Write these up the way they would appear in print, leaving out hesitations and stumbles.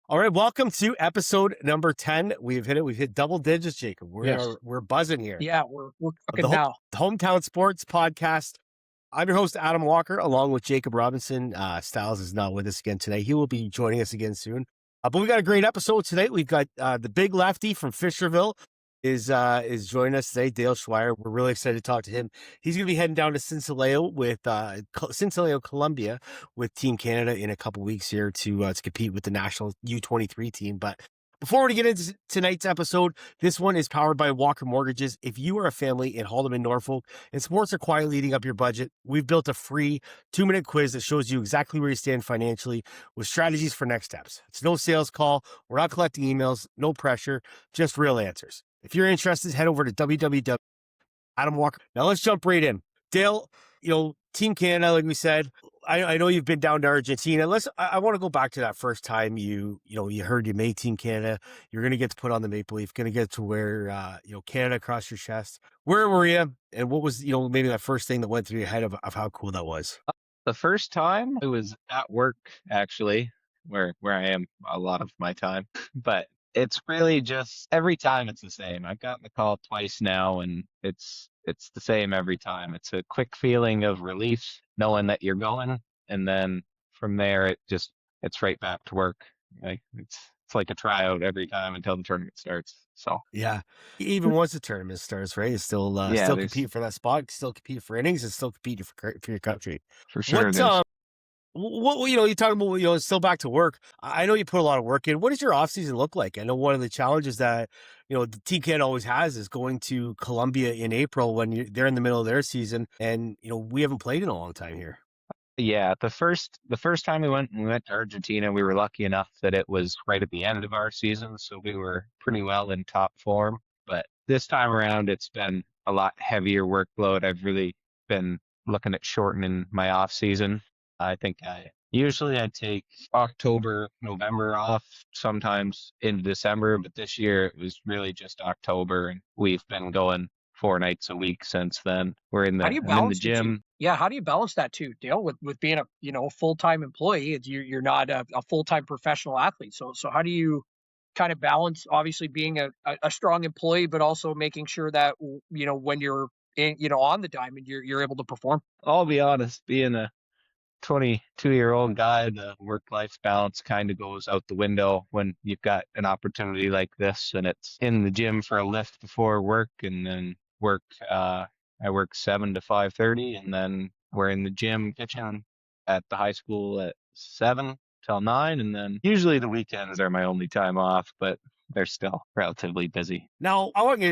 All right, welcome to episode number 10. We've hit it. We've hit double digits, Jacob. Yes. We're buzzing here. Yeah, we're Of the cooking now. Hometown Sports Podcast. I'm your host, Adam Walker, along with Jacob Robinson. Styles is not with us again today. He will be joining us again soon. But we got a great episode today. We've got the big lefty from Fisherville is joining us today, Dale Schweyer. We're really excited to talk to him. He's going to be heading down to Cincileo with Cincileo, Colombia, with Team Canada in a couple weeks here to compete with the national U23 team. But before we get into tonight's episode, this one is powered by Walker Mortgages. If you are a family in Haldimand, Norfolk, and sports are quietly eating up your budget, we've built a free 2-minute quiz that shows you exactly where you stand financially with strategies for next steps. It's no sales call. We're not collecting emails, no pressure, just real answers. If you're interested, head over to www.adamwalker. Now let's jump right in. Dale, Team Canada, like we said, I know you've been down to Argentina. I want to go back to that first time you heard you made Team Canada. You're going to get to put on the maple leaf, going to get to wear, Canada across your chest. Where were you? And what was, maybe that first thing that went through your head of how cool that was? The first time it was at work, actually, where I am a lot of my time. But it's really just every time it's the same. I've gotten the call twice now, and it's the same every time. It's a quick feeling of relief knowing that you're going, and then from there it's right back to work. Like it's like a tryout every time until the tournament starts. So Yeah. Even once the tournament starts, right? It's still yeah, still there's compete for that spot, still compete for innings, and still compete for your country. for sure What there's what you talking about, still back to work. I know you put a lot of work in. What does your off season look like? I know one of the challenges that, the Team Canada always has is going to Colombia in April when they're in the middle of their season. And, we haven't played in a long time here. Yeah, the first time we went to Argentina, we were lucky enough that it was right at the end of our season, so we were pretty well in top form. But this time around, it's been a lot heavier workload. I've really been looking at shortening my off season. I think I take October, November off, sometimes in December, but this year it was really just October, and we've been going 4 nights a week since then. How do you I'm in the balance the two? gym. Yeah, how do you balance that too, Dale? With being a full-time employee, you're not a full-time professional athlete. So how do you kind of balance obviously being a strong employee, but also making sure that when you're on the diamond, you're able to perform? I'll be honest, being a 22-year-old guy, the work-life balance kind of goes out the window when you've got an opportunity like this, and it's in the gym for a lift before work, and then work. I work 7 to 5:30, and then we're in the gym kitchen at the high school at 7 till 9, and then usually the weekends are my only time off, but they're still relatively busy. Now, I want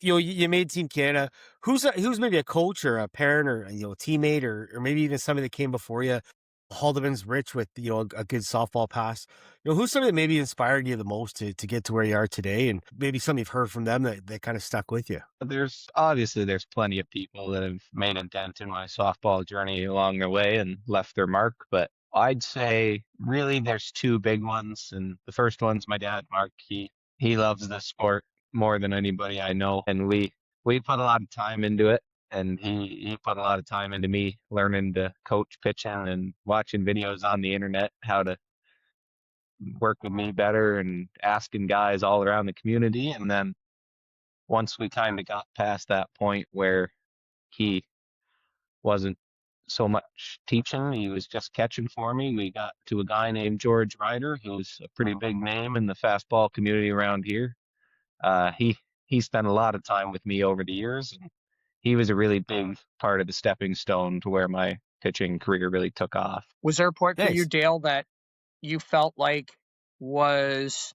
you made Team Canada. Who's maybe a coach or a parent or, a teammate or maybe even somebody that came before you? Haldimand's rich with, a good softball pass. Who's somebody that maybe inspired you the most to get to where you are today, and maybe something you've heard from them that kind of stuck with you? There's plenty of people that have made a dent in my softball journey along the way and left their mark, but I'd say really there's two big ones, and the first one's my dad, Mark. He loves the sport more than anybody I know, and we put a lot of time into it, and he put a lot of time into me learning to coach pitching and watching videos on the internet how to work with me better and asking guys all around the community. And then once we kind of got past that point where he wasn't so much teaching, he was just catching for me, we got to a guy named George Ryder, who's a pretty big name in the fastball community around here. He spent a lot of time with me over the years, and he was a really big part of the stepping stone to where my pitching career really took off. Was there a point for you, Thanks. Dale, that you felt like was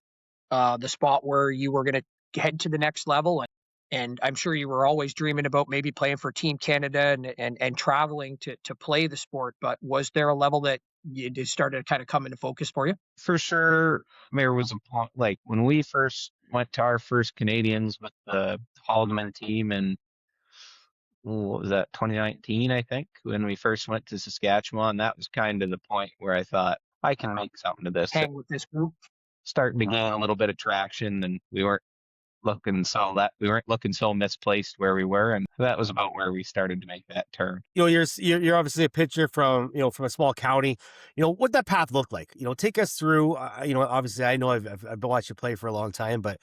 the spot where you were going to head to the next level? And I'm sure you were always dreaming about maybe playing for Team Canada and traveling to play the sport. But was there a level that you just started to kind of come into focus for you? For sure, there was a point like when we first went to our first Canadians with the Haldimand team, and what was that, 2019, I think, when we first went to Saskatchewan. That was kind of the point where I thought I can make something of this. Hang with this group? Starting to gain a little bit of traction, and we weren't we weren't looking so misplaced where we were, and that was about where we started to make that turn. You're obviously a pitcher from from a small county. What that path looked like. Take us through. Obviously I know I've been watching you play for a long time, but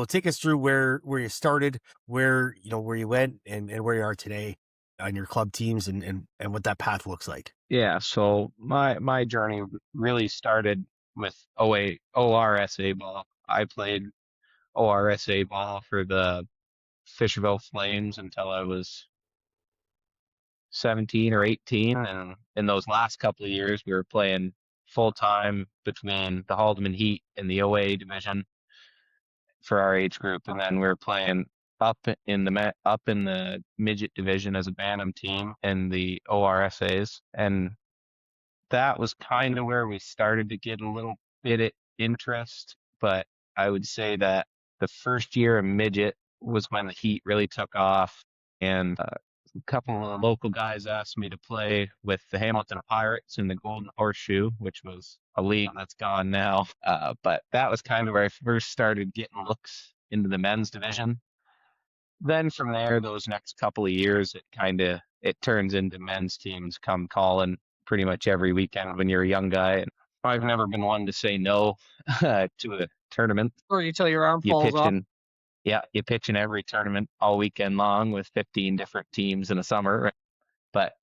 take us through where you started, where where you went, and where you are today on your club teams, and what that path looks like. Yeah, so my journey really started with ORSA ball. I played ORSA ball for the Fisherville Flames until I was 17 or 18. And in those last couple of years, we were playing full time between the Haldimand Heat and the OA division for our age group. And then we were playing up in the midget division as a Bantam team in the ORSAs. And that was kind of where we started to get a little bit of interest. But I would say that the first year of midget was when the Heat really took off. And a couple of local guys asked me to play with the Hamilton Pirates in the Golden Horseshoe, which was a league that's gone now. But that was kind of where I first started getting looks into the men's division. Then from there, those next couple of years, it turns into men's teams come calling pretty much every weekend when you're a young guy. And I've never been one to say no to a tournament. Or you tell your arm falls off. Yeah, you pitch in every tournament all weekend long with 15 different teams in the summer. But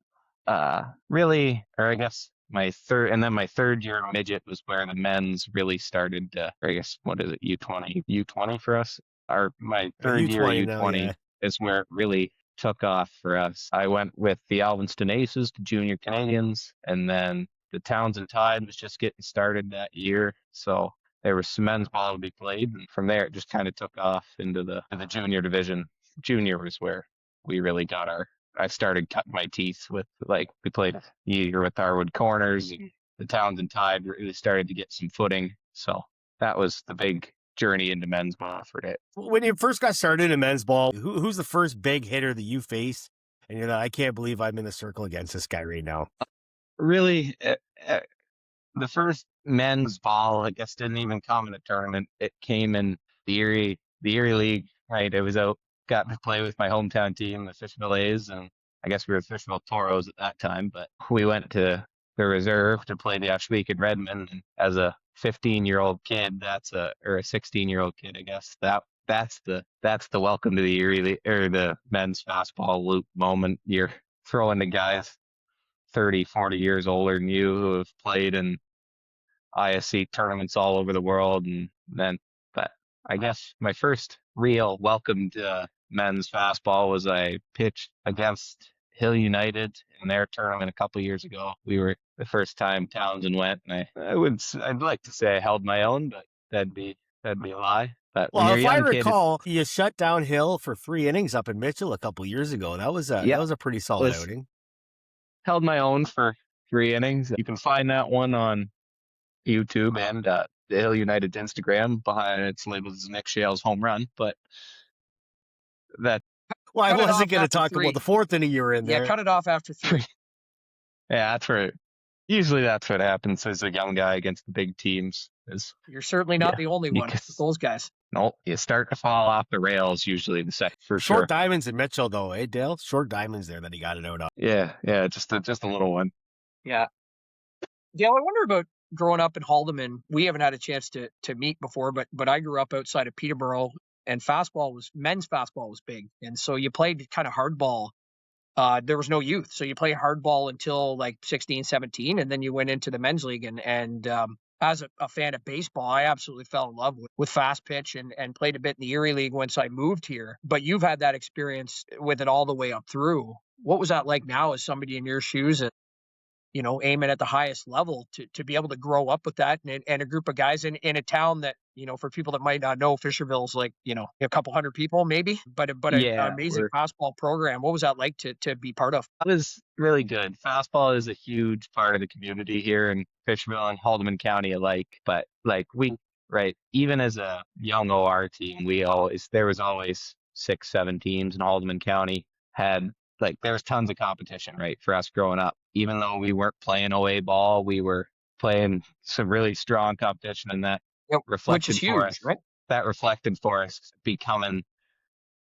really, or I guess my third year of midget was where the men's really started to, or I guess, what is it, U20 for us? My third year U20 U20 now, yeah. is where it really took off for us. I went with the Alvinston Aces to Junior Canadians, and then the Townsend Tide was just getting started that year. So there was some men's ball to be played, and from there it just kind of took off into the junior division. Junior was where we really got I started cutting my teeth with, we played a year with Arwood Corners, and the Townsend Tide really started to get some footing. So that was the big journey into men's ball for it. When you first got started in men's ball, who's the first big hitter that you faced? And you're like, I can't believe I'm in the circle against this guy right now. Really, the first men's ball, I guess, didn't even come in a tournament. It came in the Erie League, right? Got to play with my hometown team, the Fisherville A's, and I guess we were Fisherville Toros at that time, but we went to the reserve to play the Ashweek Redmond. And as a 15-year-old kid, or a 16-year-old kid, I guess, that's the welcome to the Erie or the men's fastball loop moment. You're throwing to guys 30, 40 years older than you who have played in ISC tournaments all over the world. But I guess my first real welcome to men's fastball was I pitched against Hill United in their tournament a couple of years ago. We were the first time Townsend went, and I'd like to say I held my own, but that'd be a lie. But well, if I recall, you shut down Hill for 3 innings up in Mitchell a couple years ago. That was a pretty solid outing. Held my own for 3 innings. You can find that one on YouTube and the Hill United's Instagram. Behind it's labeled as Nick Shale's home run, but that. Well, I wasn't going to talk about the 4th inning you were in there. Yeah, cut it off after 3. Yeah, that's right. Usually that's what happens as a young guy against the big teams. You're certainly not the only one with those guys. No, you start to fall off the rails usually in the second for sure. Short diamonds in Mitchell, though, eh, Dale? Short diamonds there that he got it out on. Yeah, just a little one. Yeah. Dale, I wonder about growing up in Haldimand. We haven't had a chance to meet before, but I grew up outside of Peterborough, and men's fastball was big. And so you played kind of hardball. There was no youth. So you play hardball until like 16, 17, and then you went into the men's league. And as a fan of baseball, I absolutely fell in love with fast pitch and played a bit in the Erie League once I moved here. But you've had that experience with it all the way up through. What was that like now as somebody in your shoes and, aiming at the highest level to be able to grow up with that and a group of guys in a town that, for people that might not know, Fisherville's like, a couple hundred people maybe, but an amazing fastball program. What was that like to be part of? That was really good. Fastball is a huge part of the community here in Fisherville and Haldimand County alike. But even as a young OR team, there was always 6, 7 teams in Haldimand County there was tons of competition, right, for us growing up. Even though we weren't playing OA ball, we were playing some really strong competition, and that reflected which is huge, for us. Right? that reflected for us becoming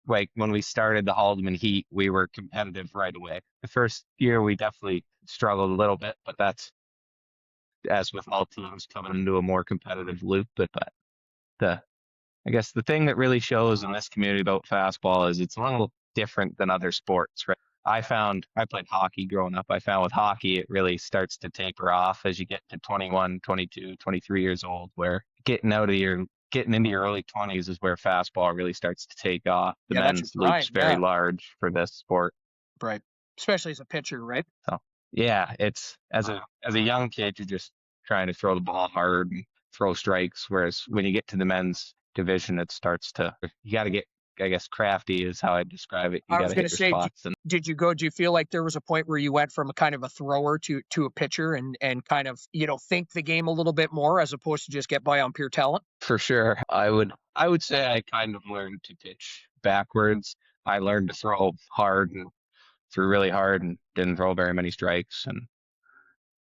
like when we started the Haldimand Heat, we were competitive right away. The first year we definitely struggled a little bit, but that's as with all teams coming into a more competitive loop. But the I guess the thing that really shows in this community about fastball is it's a little different than other sports, right? I played hockey growing up. I found with hockey, it really starts to taper off as you get to 21, 22, 23 years old, where getting into your early 20s is where fastball really starts to take off. The Yeah, that's your men's prime. loop's very Yeah, large for this sport. right. Especially as a pitcher, right? So yeah, it's as a young kid, you're just trying to throw the ball hard and throw strikes. Whereas when you get to the men's division, it starts to you got to get, I guess, crafty is how I describe it. You I got was to going hit to your say, spots. And do you feel like there was a point where you went from a kind of a thrower to a pitcher and kind of, think the game a little bit more as opposed to just get by on pure talent? for sure, I would say I kind of learned to pitch backwards. I learned to throw hard and threw really hard and didn't throw very many strikes, and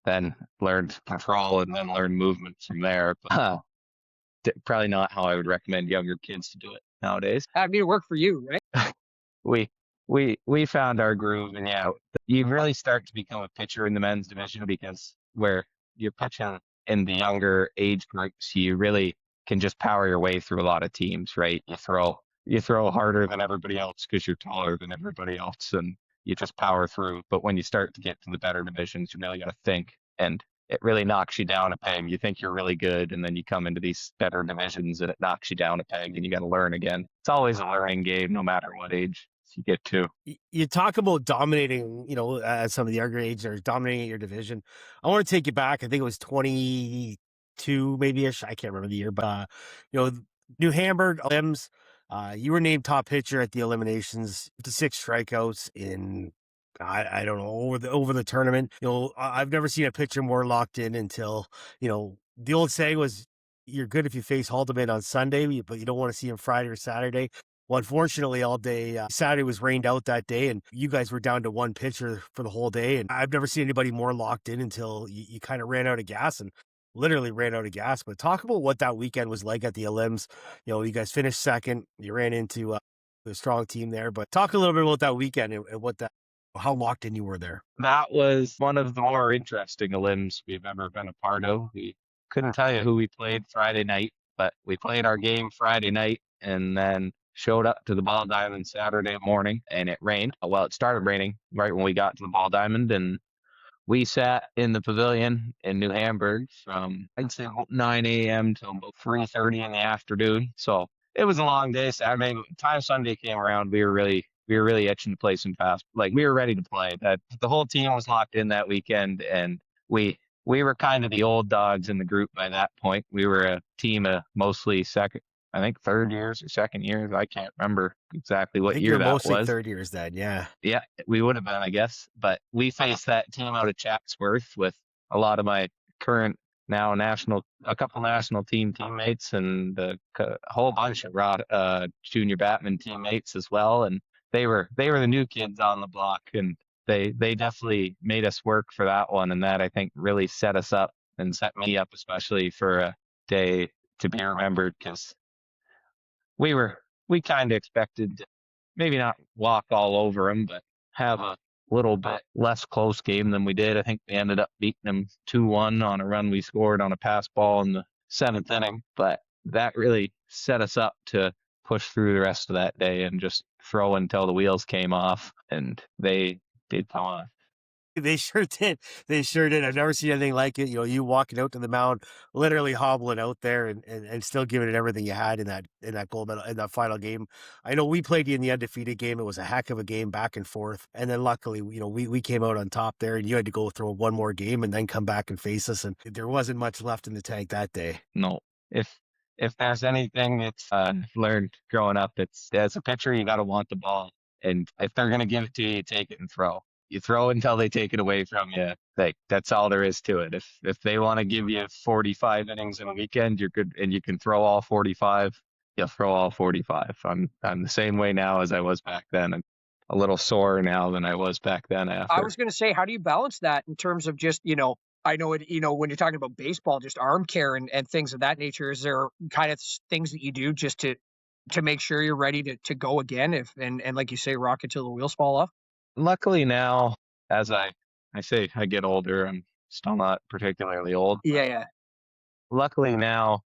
then learned control and then learned movement from there. But probably not how I would recommend younger kids to do it nowadays. I mean, it worked for you, right? we we found our groove, and yeah, you really start to become a pitcher in the men's division because where you're pitching in the younger age groups, you really can just power your way through a lot of teams, right? You throw harder than everybody else because you're taller than everybody else, and you just power through. But when you start to get to the better divisions, you really got to think, and it really knocks you down a peg. You think you're really good, and then you come into these better divisions, and it knocks you down a peg, and you got to learn again. It's always a learning game, no matter what age you get to. You talk about dominating, at some of the younger age or dominating your division. I want to take you back. I think it was 22, maybe-ish. I can't remember the year, but, New Hamburg, Limbs, you were named top pitcher at the eliminations to 6 strikeouts in, I don't know, over the tournament. I've never seen a pitcher more locked in until, the old saying was, you're good if you face Haldimand on Sunday, but you don't want to see him Friday or Saturday. Well, unfortunately, all day Saturday was rained out that day, and you guys were down to one pitcher for the whole day. And I've never seen anybody more locked in until you kind of ran out of gas and literally ran out of gas. But talk about what that weekend was like at the Elims. You guys finished second. You ran into a strong team there. But talk a little bit about that weekend and how locked in you were there. That was one of the more interesting elims we've ever been a part of. We couldn't tell you who we played Friday night, but we played our game Friday night and then showed up to the Ball Diamond Saturday morning, and it rained. Well, it started raining right when we got to the Ball Diamond, and we sat in the pavilion in New Hamburg from, I'd say, about 9 a.m. till about 3:30 in the afternoon. So it was a long day. Saturday, by the time Sunday came around, we were really itching to play some fast. Like, we were ready to play. That the whole team was locked in that weekend, and we were kind of the old dogs in the group by that point. We were a team of mostly third years or second years. I can't remember exactly what year that mostly was. third years then, yeah. Yeah, we would have been, I guess. But we faced that team out of Chatsworth with a lot of my current now a couple national team teammates and a whole bunch of junior Batman teammates as well. And they were the new kids on the block, and they definitely made us work for that one. And that, I think, really set us up and set me up especially for a day to be remembered, because we kind of expected to maybe not walk all over them, but have a little bit less close game than we did. I think we ended up beating them 2-1 on a run we scored on a pass ball in the 7th inning. But that really set us up to push through the rest of that day and just throw until the wheels came off, and they did come off. They sure did. They sure did. I've never seen anything like it. You walking out to the mound, literally hobbling out there and still giving it everything you had in that gold medal in that final game. I know we played you in the undefeated game. It was a heck of a game back and forth. And then luckily, we came out on top there, and you had to go through one more game and then come back and face us. And there wasn't much left in the tank that day. No. If there's anything it's learned growing up, it's as a pitcher, you got to want the ball. And if they're going to give it to you, you take it and throw. You throw until they take it away from you. Like, that's all there is to it. If they want to give you 45 innings in a weekend, you're good, and you can throw all 45. You'll throw all 45. I'm the same way now as I was back then. I'm a little sore now than I was back then. After. I was going to say, how do you balance that in terms of just I know it, when you're talking about baseball, just arm care and things of that nature, is there kind of things that you do just to make sure you're ready to go again and like you say, rock it till the wheels fall off? Luckily now, as I say, I get older. I'm still not particularly old. Yeah, yeah. Luckily now,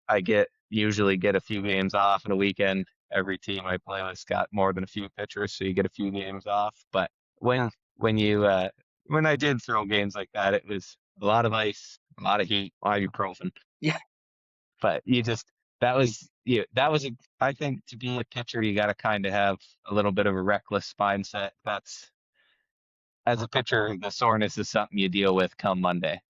usually get a few games off in a weekend. Every team I play with's got more than a few pitchers, so you get a few games off. But when you when I did throw games like that, it was a lot of ice, a lot of heat, ibuprofen. Yeah. But I think to be a pitcher, you got to kind of have a little bit of a reckless mindset. That's As a pitcher, the soreness is something you deal with come Monday.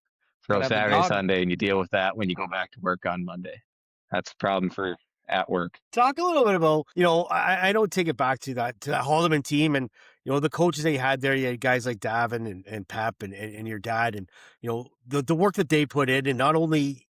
Throw Gotta have the Saturday, goggles. Sunday, and you deal with that when you go back to work on Monday. That's a problem for at work. Talk a little bit about, I don't take it back to that Haldimand team and, the coaches they had there. You had guys like Davin and Pep and your dad and, the work that they put in, and not only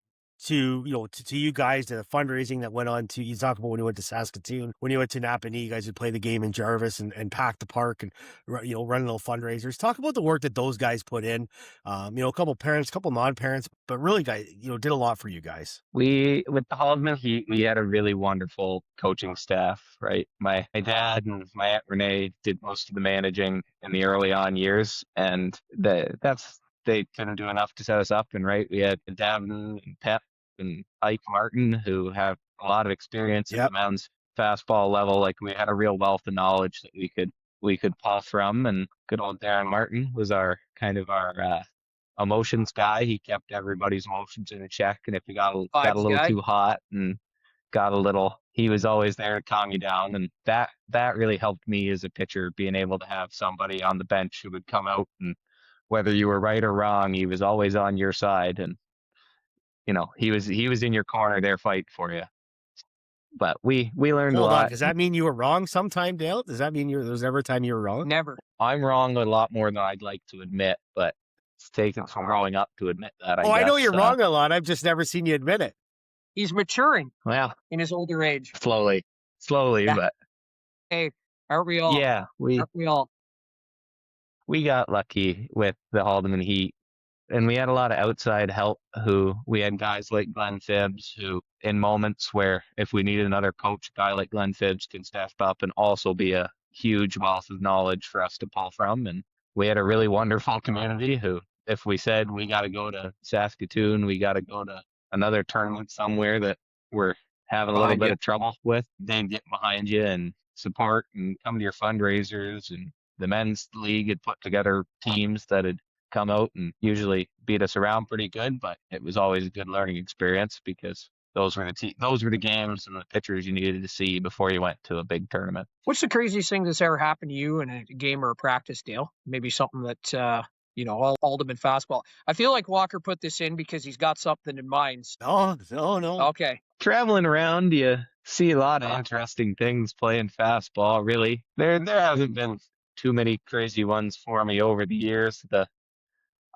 to you guys, the fundraising that went on you talk about when you went to Saskatoon, when you went to Napanee, you guys would play the game in Jarvis and pack the park and, run little fundraisers. Talk about the work that those guys put in. A couple parents, a couple non-parents, but really guys, did a lot for you guys. With the Haldimand Heat, we had a really wonderful coaching staff, right? My dad and my Aunt Renee did most of the managing in the early on years, and they couldn't do enough to set us up. And right, we had Davin and Pep and Ike Martin, who have a lot of experience at the men's fastball level. Like, we had a real wealth of knowledge that we could pull from. And good old Darren Martin was our emotions guy. He kept everybody's emotions in check, and if you got a little too hot and he was always there to calm you down. And that really helped me as a pitcher, being able to have somebody on the bench who would come out, and whether you were right or wrong, he was always on your side. And he was in your corner there fighting for you. But we learned a lot. Does that mean you were wrong sometime, Dale? Does that mean there was ever a time you were wrong? Never. I'm wrong a lot more than I'd like to admit, but it's taken some growing up to admit that. I know you're wrong a lot. I've just never seen you admit it. He's maturing. Well, in his older age. Slowly, yeah. But hey, aren't we all? Yeah, aren't we all? We got lucky with the Haldimand Heat, and we had a lot of outside help. We had guys like Glenn Phibbs, who in moments where if we needed another coach, a guy like Glenn Phibbs can step up and also be a huge wealth of knowledge for us to pull from. And we had a really wonderful community who, if we said we got to go to Saskatoon, we got to go to another tournament somewhere that we're having a little bit of trouble with, they'd get behind you and support and come to your fundraisers. And the men's league had put together teams that had come out and usually beat us around pretty good, but it was always a good learning experience because those were the games and the pitchers you needed to see before you went to a big tournament. What's the craziest thing that's ever happened to you in a game or a practice, Dale? Maybe something that Haldimand fastball. I feel like Walker put this in because he's got something in mind. No. Okay. Traveling around, you see a lot of interesting things playing fastball. Really, there hasn't been too many crazy ones for me over the years.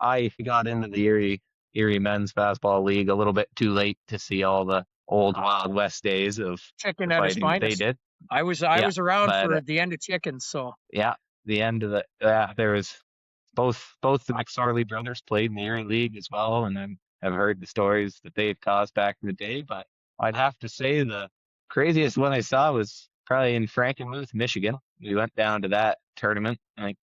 I got into the Erie men's fastball league a little bit too late to see all the old Wild West days of chicken at his finest. They did. I was around for the end of chickens, so yeah, the end of there was both the McSorley brothers played in the Erie League as well, and I've heard the stories that they had caused back in the day. But I'd have to say the craziest one I saw was probably in Frankenmuth, Michigan. We went down to that tournament. I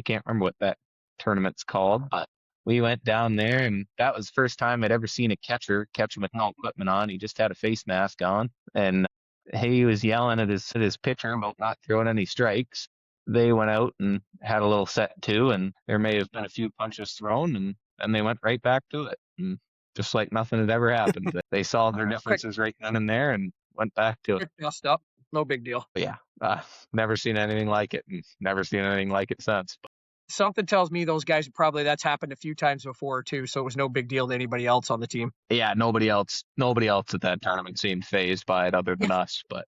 can't remember what that tournament's called, but we went down there, and that was the first time I'd ever seen a catcher catch him with no equipment on. He just had a face mask on, and he was yelling at his pitcher about not throwing any strikes. They went out and had a little set too, and there may have been a few punches thrown, and they went right back to it. And just like nothing had ever happened. They solved their differences right then and there and went back to it. Messed up. No big deal. But yeah, never seen anything like it, and never seen anything like it since. But something tells me those guys that's happened a few times before too, so it was no big deal to anybody else on the team. Yeah, nobody else at that tournament seemed fazed by it other than us. But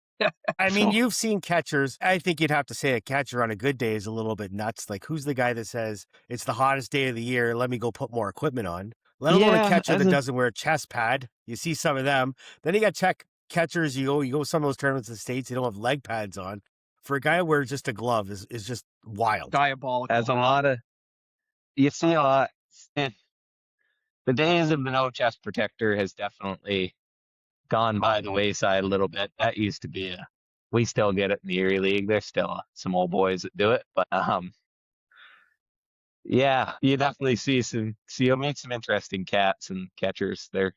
I mean, you've seen catchers. I think you'd have to say a catcher on a good day is a little bit nuts. Like, who's the guy that says it's the hottest day of the year, let me go put more equipment on? Let alone a catcher that doesn't wear a chest pad. You see some of them. Then you got catchers. You go some of those tournaments in the States, you don't have leg pads on. For a guy who wears just a glove is just wild. Diabolical. You see a lot. the days of the no chest protector has definitely gone by the wayside a little bit. That used to be we still get it in the Erie League. There's still some old boys that do it, but yeah, you definitely you'll meet some interesting cats and catchers. They're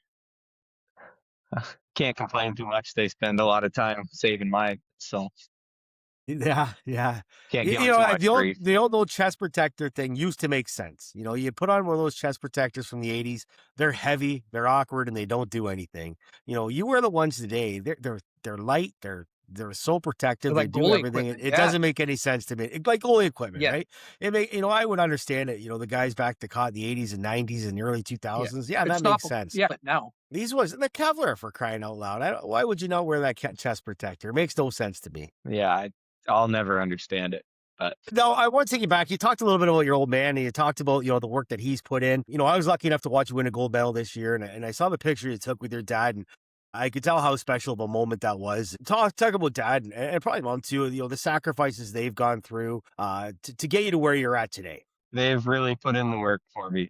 can't complain too much. They spend a lot of time saving mine, so Yeah, yeah. can't give You them too know, much grief. the old chest protector thing used to make sense. You know, you put on one of those chest protectors from the 80s. They're heavy, they're awkward, and they don't do anything. You know, you wear the ones today. They're light. They're so protective. They're They like do goalie everything. equipment. It Yeah. doesn't make any sense to me. Like goalie equipment, Yeah. right? I would understand it. You know, the guys back to caught in the 80s and 90s and the early 2000s. Yeah, It's that not, makes sense. yeah, but now. These ones, the Kevlar, for crying out loud. Why would you not wear that chest protector? It makes no sense to me. Yeah, I'll never understand it. But No, I want to take you back. You talked a little bit about your old man, and you talked about, you know, the work that he's put in. You know, I was lucky enough to watch you win a gold medal this year, and I saw the picture you took with your dad, and I could tell how special of a moment that was. Talk about dad and probably mom too. You know, the sacrifices they've gone through to get you to where you're at today. they've really put in the work for me.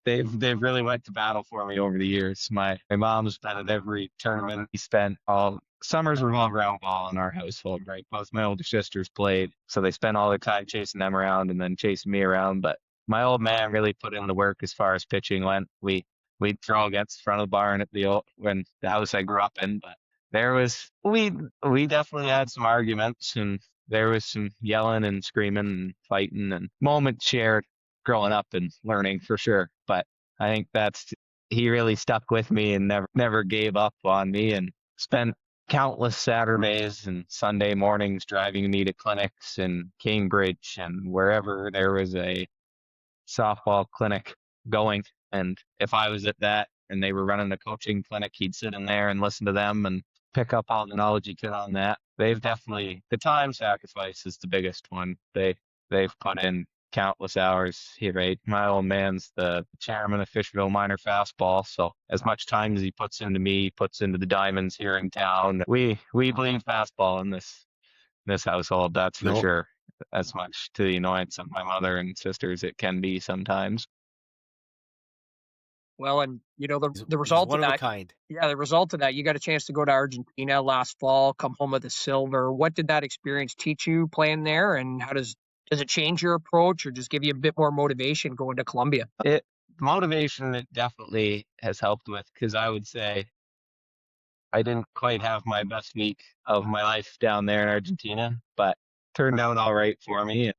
They've really went to battle for me over the years. My mom's been at every tournament. We spent all summers revolve around ball in our household, right? Both my older sisters played, so they spent all their time chasing them around and then chasing me around. But my old man really put in the work as far as pitching went. We'd throw against the front of the barn at the house I grew up in, but we definitely had some arguments, and there was some yelling and screaming and fighting and moments shared growing up and learning for sure. But I think he really stuck with me and never gave up on me, and spent countless Saturdays and Sunday mornings driving me to clinics in Cambridge and wherever there was a softball clinic going. And if I was at that and they were running a coaching clinic, he'd sit in there and listen to them and pick up all the knowledge he could on that. They've definitely, the time sacrifice is the biggest one. They've put in countless hours here, right? My old man's the chairman of Fisherville Minor Fastball, so as much time as he puts into me, he puts into the diamonds here in town. We believe fastball in this household, that's for sure. As much to the annoyance of my mother and sisters it can be sometimes. Well, and you know, the He's result one of of a that, kind. yeah, the result of that, you got a chance to go to Argentina last fall, come home with a silver. What did that experience teach you playing there, and how does it change your approach, or just give you a bit more motivation going to Colombia? Motivation it definitely has helped with, because I would say I didn't quite have my best week of my life down there in Argentina, but turned out all right for me.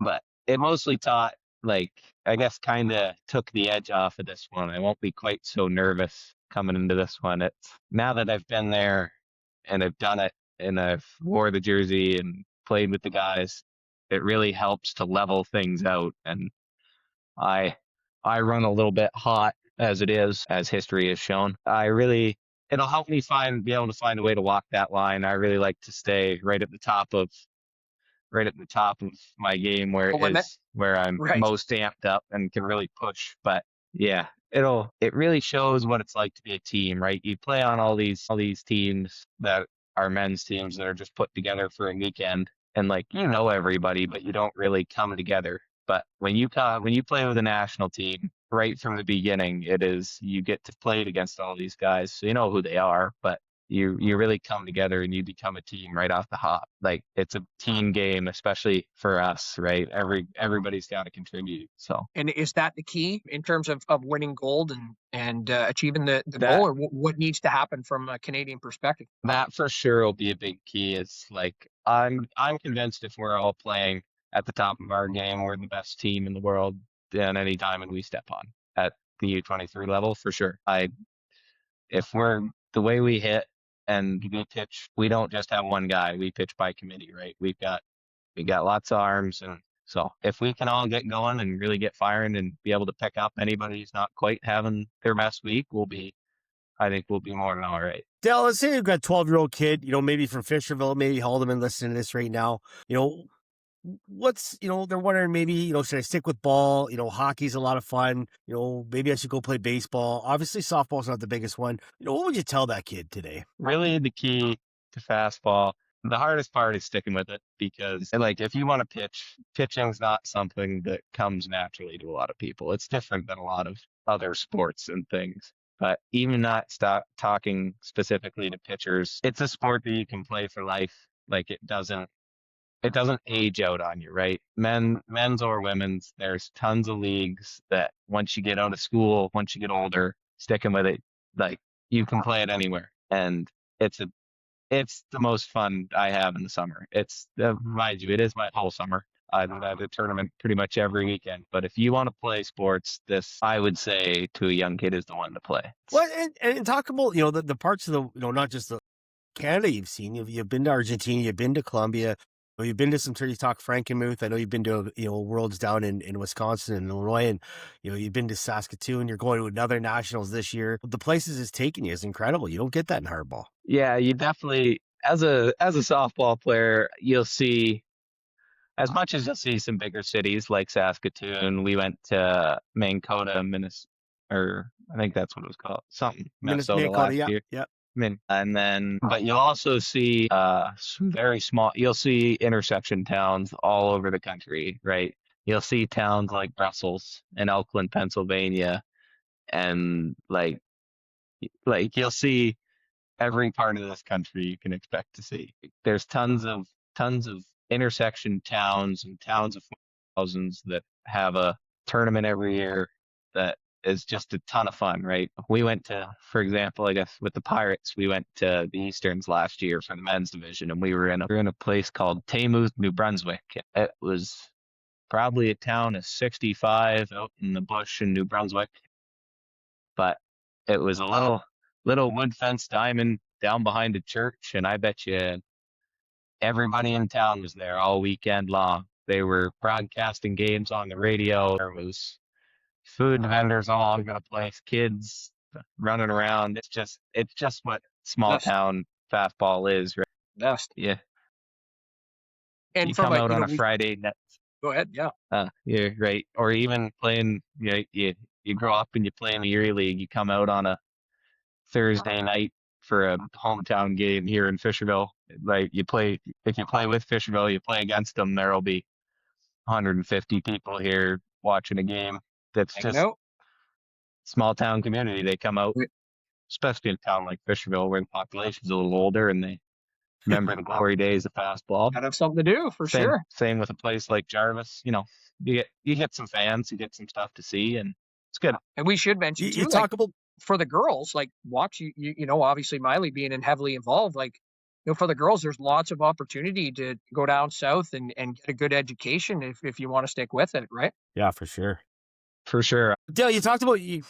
But it mostly taught, like, I guess kind of took the edge off of this one. I won't be quite so nervous coming into this one. It's now that I've been there and I've done it and I've wore the jersey and played with the guys, it really helps to level things out. And I run a little bit hot as it is, as history has shown. It'll help me be able to find a way to walk that line. I really like to stay right at the top of my game, where I'm Right. most amped up and can really push. But yeah, it really shows what it's like to be a team, right? You play on all these teams that are men's teams that are just put together for a weekend, and like, you know, everybody, but you don't really come together. But when you play with a national team, right from the beginning, you get to play against all these guys, so you know who they are, but you really come together and you become a team right off the hop. Like, it's a team game, especially for us, right? Everybody's got to contribute. So, And is that the key in terms of winning gold and achieving the goal, or what needs to happen from a Canadian perspective? that for sure will be a big key. It's like, I'm convinced if we're all playing at the top of our game, we're the best team in the world in any diamond we step on at the U23 level, for sure. If we're the way we hit and we pitch, we don't just have one guy. We pitch by committee, right? We got lots of arms, and so if we can all get going and really get firing and be able to pick up anybody who's not quite having their best week, I think we'll be more than all right. Dale, let's say you've got a 12-year-old kid, you know, maybe from Fisherville, maybe Haldimand listening to this right now. You know, they're wondering, maybe, you know, should I stick with ball? You know, hockey's a lot of fun. You know, maybe I should go play baseball. Obviously, softball's not the biggest one. You know, what would you tell that kid today? Really, the key to fastball, the hardest part is sticking with it, because, like, if you want to pitching's not something that comes naturally to a lot of people. It's different than a lot of other sports and things. But even not talking specifically to pitchers, it's a sport that you can play for life. Like it doesn't age out on you, right? Men's or women's, there's tons of leagues that once you get out of school, once you get older, sticking with it, like you can play it anywhere. And it's a it's the most fun I have in the summer. Mind you, it is my whole summer. I'm at a tournament pretty much every weekend. But if you want to play sports, this I would say to a young kid is the one to play. Well, and talk about, the parts of not just the Canada you've seen. You've been to Argentina, you've been to Colombia, you've been to some you talk Frankenmuth. I know you've been to worlds down in Wisconsin and Illinois, and you've been to Saskatoon. You're going to another nationals this year. The places it's taking you is incredible. You don't get that in hardball. Yeah, you definitely as a softball player, you'll see as much as you'll see some bigger cities like Saskatoon. We went to Mankato, Minnesota, or I think that's what it was called, something Minnesota last year. Yeah. And then, but you'll also see some very small. You'll see intersection towns all over the country, right? You'll see towns like Brussels and Elkland, Pennsylvania, and like you'll see every part of this country you can expect to see. There's tons of intersection towns and towns of thousands that have a tournament every year that is just a ton of fun, right? We went to, for example, I guess with the Pirates, we went to the Easterns last year for the men's division, and we were in a place called Tamuth, New Brunswick. It was probably a town of 65 out in the bush in New Brunswick, but it was a little wood fence diamond down behind a church, and I bet you everybody in town was there all weekend long. They were broadcasting games on the radio. There was food vendors all over the place, kids running around. It's just what small town fastball is, right? Best. Yeah. And you from come out on a Friday night. Go ahead. Yeah. Yeah, right. Or even playing, you grow up and you play in the Erie League. You come out on a Thursday night for a hometown game here in Fisherville. Like if you play with Fisherville, you play against them, there'll be 150 people here watching a game. That's just small town community. They come out, especially in a town like Fisherville, where the population's a little older and they remember the glory days of fastball. Gotta have something to do for sure. Same with a place like Jarvis. You get some fans, you get some stuff to see, and it's good. And we should mention too, you talk about for the girls, like watch obviously Miley being heavily involved, like for the girls, there's lots of opportunity to go down south and get a good education if you want to stick with it, right? Yeah, for sure. For sure. Dale, you talked about you.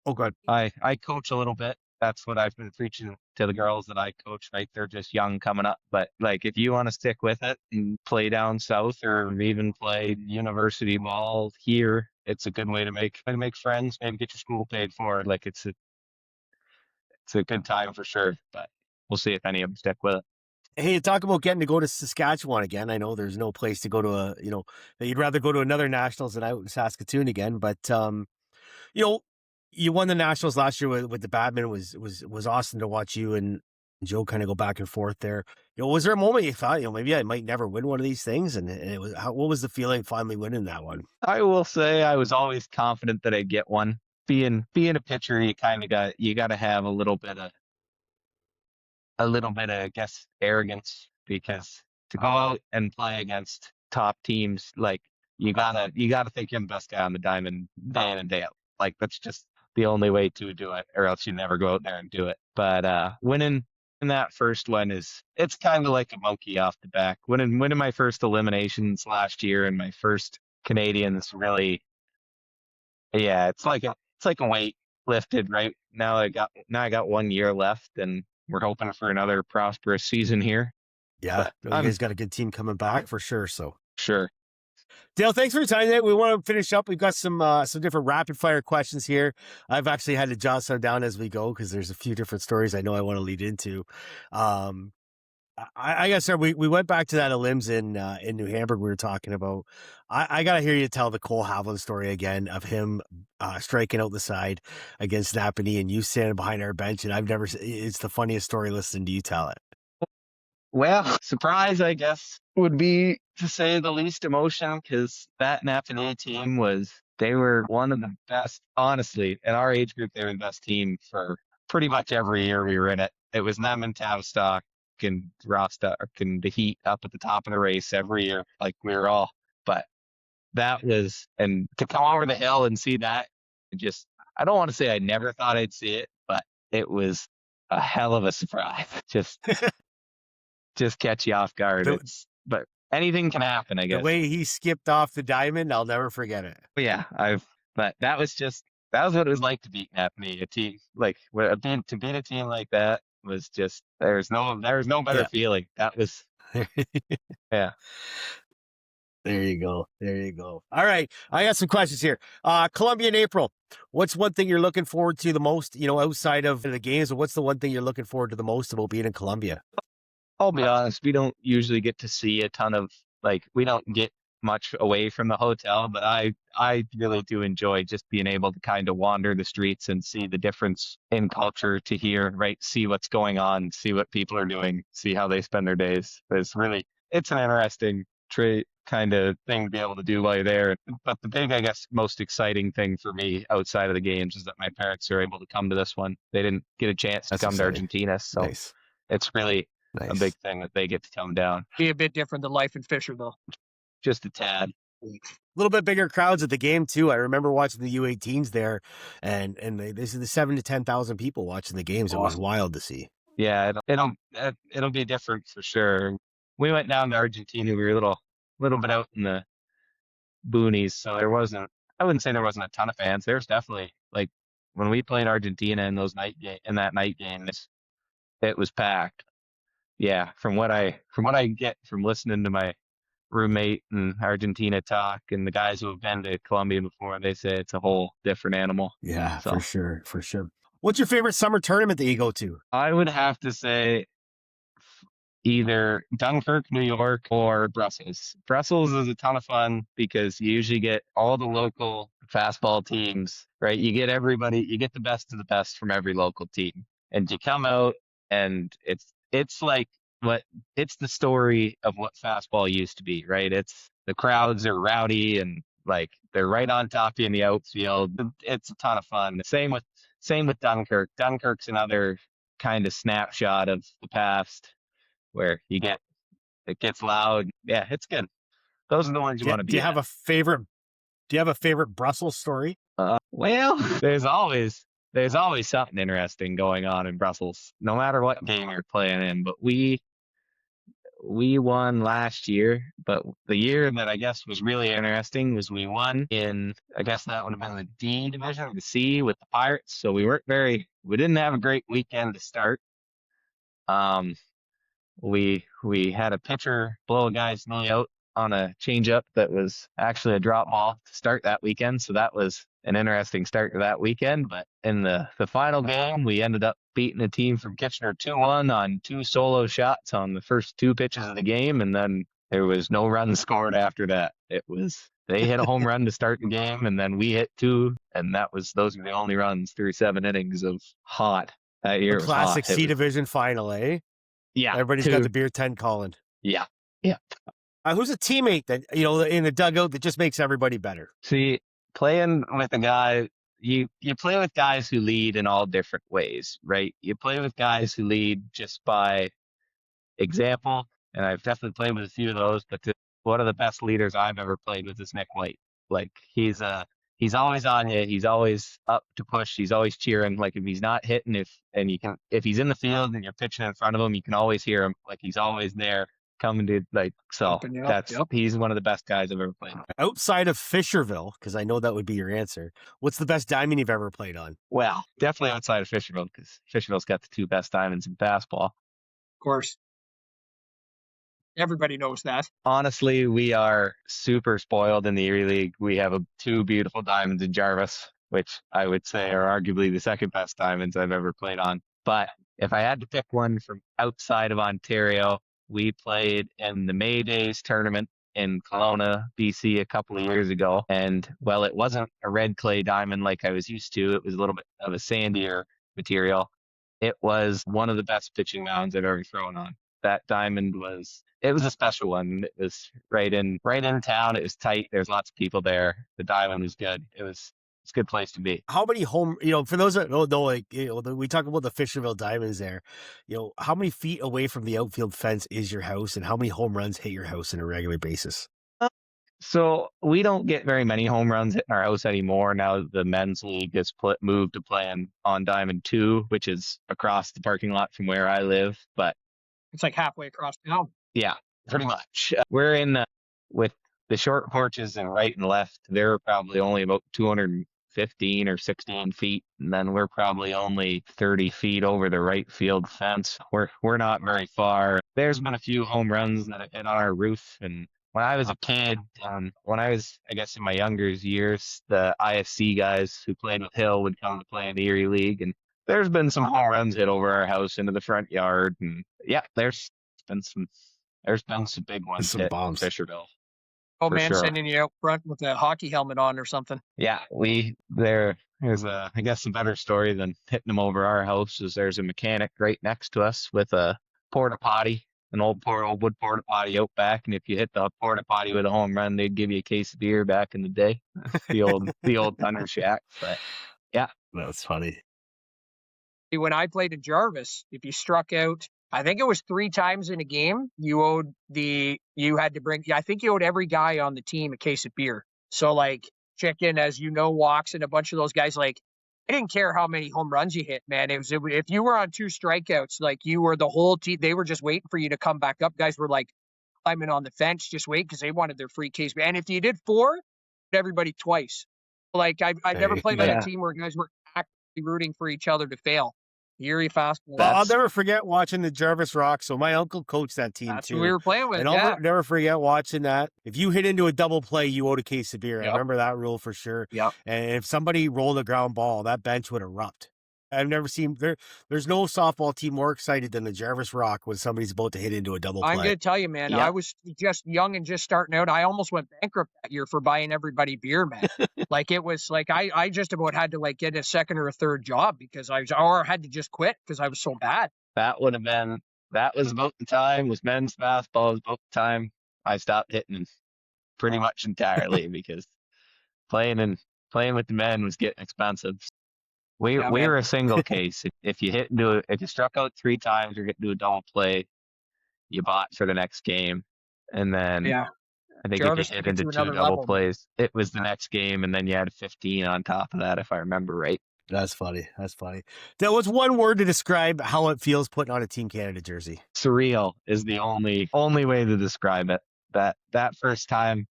Oh, God. I coach a little bit. That's what I've been preaching to the girls that I coach, right? They're just young coming up. But like, if you want to stick with it and play down south or even play university ball here, it's a good way to make friends, maybe get your school paid for. Like it's a good time for sure. But we'll see if any of them stick with it. Hey, talk about getting to go to Saskatchewan again. I know there's no place to go to that you'd rather go to another nationals than out in Saskatoon again. But you won the nationals last year with the badminton. Was awesome to watch you and Joe kind of go back and forth there. Was there a moment you thought, maybe I might never win one of these things? And it was, what was the feeling finally winning that one? I will say I was always confident that I'd get one. Being a pitcher, you got to have a little bit of, I guess, arrogance, because to go out and play against top teams, like you gotta think you're the best guy on the diamond day in and day out. Like that's just the only way to do it, or else you never go out there and do it. But winning in that first one it's kind of like a monkey off the back. Winning my first eliminations last year and my first Canadians, really, yeah, it's like a weight lifted. Right now, I got 1 year left, and we're hoping for another prosperous season here. Yeah, you guys got a good team coming back for sure. So sure. Dale, thanks for your time today. We want to finish up. We've got some different rapid fire questions here. I've actually had to jot some down as we go because there's a few different stories I know I want to lead into. I guess, sir, we went back to that Elims in New Hamburg we were talking about. I got to hear you tell the Cole Havlin story again of him striking out the side against Napanee and you standing behind our bench. And it's the funniest story listening to you tell it. Well, surprise, I guess, would be to say the least emotion, because that Napanee team was They were one of the best, honestly. In our age group, they were the best team for pretty much every year we were in it. It was them and Tavistock and Rostock and the Heat up at the top of the race every year. Like we were all, but that was, and to come over the hill and see that, just, I don't want to say I never thought I'd see it, but it was a hell of a surprise. Just catch you off guard. But anything can happen, I guess. The way he skipped off the diamond, I'll never forget it. Yeah, but that was what it was like to beat Napney, a team like to beat a team like that was just there's no better feeling. That was yeah. There you go. All right, I got some questions here. Colombia in April. What's one thing you're looking forward to the most? Outside of the games, what's the one thing you're looking forward to the most about being in Colombia? I'll be honest, we don't usually get to see a ton of we don't get much away from the hotel, but I really do enjoy just being able to kind of wander the streets and see the difference in culture to here, right? See what's going on, see what people are doing, see how they spend their days. It's an interesting kind of thing to be able to do while you're there. But the big, I guess, most exciting thing for me outside of the games is that my parents are able to come to this one. They didn't get a chance to come to Argentina, so nice. It's really a big thing that they get to come down. Be a bit different than life in Fisherville. Just a tad. A little bit bigger crowds at the game too. I remember watching the U18s there, and this is the 7,000 to 10,000 people watching the games. It was wild to see. Yeah, it'll be different for sure. We went down to Argentina. We were a little bit out in the boonies, so I wouldn't say there wasn't a ton of fans. There's definitely when we played Argentina in that night games, it was packed. Yeah, from what I get from listening to my roommate in Argentina talk and the guys who have been to Colombia before, they say it's a whole different animal. Yeah, so. For sure. What's your favorite summer tournament that you go to? I would have to say either Dunkirk, New York, or Brussels. Brussels is a ton of fun because you usually get all the local fastball teams, right? You get everybody, you get the best of the best from every local team. And you come out and it's the story of what fastball used to be, right? It's the crowds are rowdy and they're right on top of you in the outfield. It's a ton of fun. Same with Dunkirk. Dunkirk's another kind of snapshot of the past where it gets loud. Yeah, it's good. Those are the ones you want to be. Do you have a favorite Brussels story? Well, there's always something interesting going on in Brussels, no matter what game you're playing in. But we won last year, but the year that I guess was really interesting was we won in, I guess that would have been the D division or the C with the Pirates. So we didn't have a great weekend to start. We had a pitcher blow a guy's knee out on a changeup that was actually a drop ball to start that weekend. So that was an interesting start to that weekend. But in the final game, we ended up beating a team from Kitchener 2-1 on 2 solo shots on the first 2 pitches of the game. And then there was no runs scored after that. They hit a home run to start the game, and then we hit 2. And those were the only runs through 7 innings of hot. That year was classic hot. C division final, eh? Yeah. Everybody's got the beer tent calling. Yeah. Who's a teammate that, in the dugout that just makes everybody better? See, playing with a guy, you play with guys who lead in all different ways, right? You play with guys who lead just by example, and I've definitely played with a few of those, but one of the best leaders I've ever played with is Nick White. He's always on you. He's always up to push. He's always cheering. If he's not hitting, if he's in the field and you're pitching in front of him, you can always hear him. He's always there coming to he's one of the best guys I've ever played. Outside of Fisherville, because I know that would be your answer, what's the best diamond you've ever played on? Well, definitely outside of Fisherville, because Fisherville's got the 2 best diamonds in fastball. Of course. Everybody knows that. Honestly, we are super spoiled in the Erie League. We have 2 beautiful diamonds in Jarvis, which I would say are arguably the second best diamonds I've ever played on. But if I had to pick one from outside of Ontario, we played in the May Days tournament in Kelowna, BC a couple of years ago. And while it wasn't a red clay diamond like I was used to, it was a little bit of a sandier material. It was one of the best pitching mounds I've ever thrown on. That diamond was it was a special one. It was right in town. It was tight. There's lots of people there. The diamond was good. It's a good place to be. How many for those that don't know, like, we talk about the Fisherville Diamonds there, how many feet away from the outfield fence is your house, and how many home runs hit your house on a regular basis? So we don't get very many home runs hitting our house anymore. Now the men's league has moved to playing on Diamond 2, which is across the parking lot from where I live. But it's like halfway across town. Yeah, pretty much. We're in with the short porches and right and left. They're probably only about 215 or 16 feet, and then we're probably only 30 feet over the right field fence. We're not very far. There's been a few home runs that have hit on our roof, and when I was a kid, when I was, I guess, in my younger years, the IFC guys who played with Hill would come to play in the Erie League, and there's been some home runs hit over our house into the front yard, and yeah, there's been some big ones Some hit bombs. Fisherville. Oh For man, sure. sending you out front with a hockey helmet on or something. Yeah, there's I guess a better story than hitting them over our house is there's a mechanic right next to us with a porta potty, an old wood porta potty out back, and if you hit the porta potty with a home run, they'd give you a case of beer back in the day. the old Thunder Shack. But yeah, That's funny. When I played in Jarvis, if you struck out, I think it was 3 times in a game, I think you owed every guy on the team a case of beer. So like Chicken, as you know, walks, and a bunch of those guys, like, I didn't care how many home runs you hit, man. If you were on 2 strikeouts, like, you were the whole team. They were just waiting for you to come back up. Guys were like climbing on the fence, just waiting because they wanted their free case. And if you did 4, everybody twice. Like I've never played on a team where guys were actively rooting for each other to fail. Erie Fastball. Well, I'll never forget watching the Jarvis Rock. So my uncle coached that team That's too. who we were playing with. And I'll never forget watching that. If you hit into a double play, you owed a case of beer. Yep. I remember that rule for sure. Yep. And if somebody rolled a ground ball, that bench would erupt. I've never seen there's no softball team more excited than the Jarvis Rock when somebody's about to hit into a double play. I'm going to tell you, man, I was just young and just starting out. I almost went bankrupt that year for buying everybody beer, man. Like, it was like I just about had to like get a second or a third job because I had to just quit because I was so bad. that was about the time, was men's basketball was about the time I stopped hitting pretty much entirely because playing with the men was getting expensive. We were a single case. If you struck out 3 times or hit into a double play, you bought for the next game. And then I think Jarvis if you hit took it into to 2 another double level. plays, it was the next game, and then you had 15 on top of that, if I remember right. That's funny. That was one word to describe how it feels putting on a Team Canada jersey. Surreal is the only way to describe it. That first time,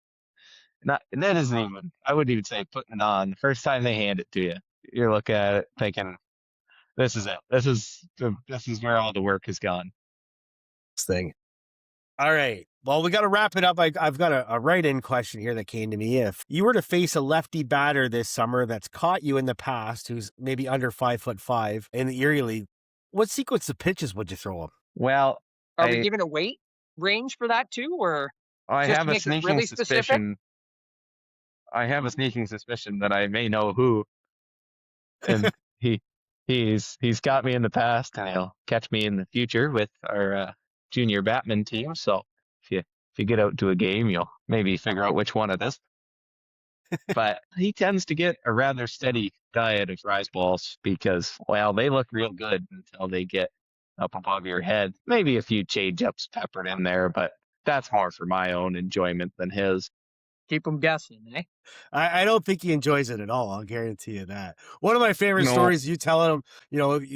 and that isn't even, I wouldn't even say putting it on. The first time they hand it to you, you're looking at it thinking, this is it. This is where all the work has gone. Thing. All right. Well, we got to wrap it up. I've got a write-in question here that came to me. If you were to face a lefty batter this summer that's caught you in the past, who's maybe under 5'5" in the Erie League, what sequence of pitches would you throw him? Well, Are we giving a weight range for that too, or I just have a make it sneaking really suspicion. specific? I have a sneaking suspicion that I may know who, and he's got me in the past, and he'll catch me in the future with our junior Batman team. So if you get out to a game, you'll maybe figure out which one it is. But he tends to get a rather steady diet of rise balls because, well, they look real good until they get up above your head. Maybe a few change-ups peppered in there, but that's more for my own enjoyment than his. Keep them guessing, eh? I don't think he enjoys it at all. I'll guarantee you that. One of my favorite stories, you telling him,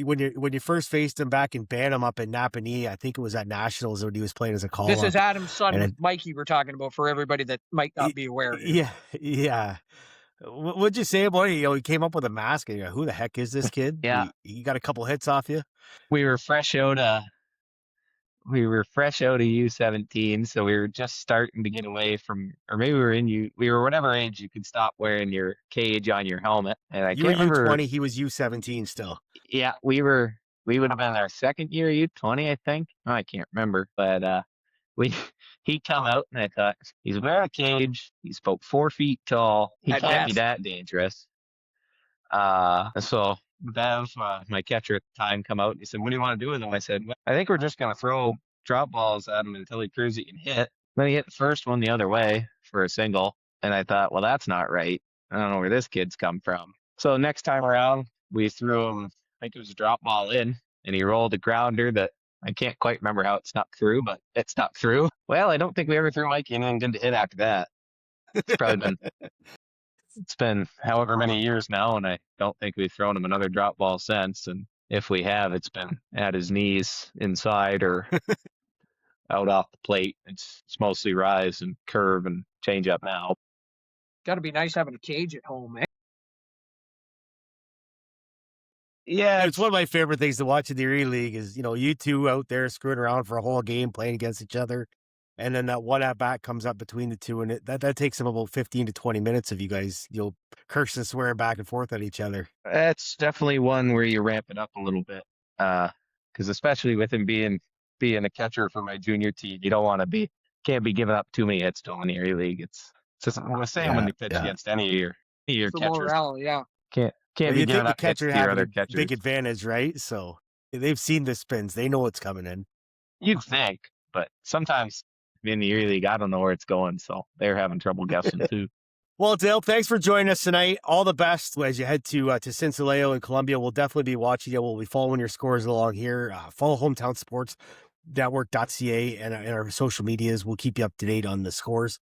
when you first faced him back in Bantam up in Napanee, I think it was at Nationals when he was playing as a call-up. This is Adam's son with Mikey we're talking about for everybody that might not be aware. Yeah. What'd you say about it? He came up with a mask. And who the heck is this kid? Yeah. He got a couple hits off you. We were fresh out of U17, so we were just starting to get away from, or maybe we were whatever age you could stop wearing your cage on your helmet. And You were U20, he was U17 still. Yeah, we would have been our second year U20, I think. I can't remember, but he come out and I thought, he's wearing a cage, he's about 4 feet tall, he can't be that dangerous. So Bev, my catcher at the time, come out and he said, what do you want to do with him? I said, well, I think we're just going to throw drop balls at him until he proves he can hit. Then he hit the first one the other way for a single. And I thought, well, that's not right. I don't know where this kid's come from. So next time around, we threw him, I think it was a drop ball in, and he rolled a grounder that I can't quite remember how it snuck through, but it snuck through. Well, I don't think we ever threw Mikey anything good to hit after that. It's been however many years now, and I don't think we've thrown him another drop ball since. And if we have, it's been at his knees inside or out off the plate. It's mostly rise and curve and change up now. Got to be nice having a cage at home, eh? Yeah, It's one of my favorite things to watch in the Erie League is, you two out there screwing around for a whole game playing against each other. And then that one at bat comes up between the two, and that takes them about 15 to 20 minutes of you guys, cursing and swearing back and forth at each other. That's definitely one where you ramp it up a little bit. Because especially with him being a catcher for my junior team, you can't be giving up too many hits to him in the Erie League. It's just I was saying when they pitch against any of your For catchers. morale, yeah. Can't Well, be you giving think the up hits catcher to your has other a catchers. big advantage, right? So they've seen the spins. They know what's coming in. You'd think, but sometimes in the Erie League, I don't know where it's going, so they're having trouble guessing too. Well, Dale, thanks for joining us tonight. All the best as you head to Cincelejo in Colombia. We'll definitely be watching you. We'll be following your scores along here. Follow Hometown Sports Network.ca and our social medias. We'll keep you up to date on the scores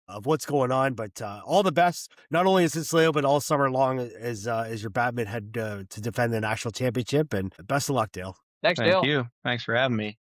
of what's going on. But all the best, not only in Cincelejo, but all summer long as your Batman head to defend the national championship. And best of luck, Dale. Thanks, Dale. Thank you. Thanks for having me.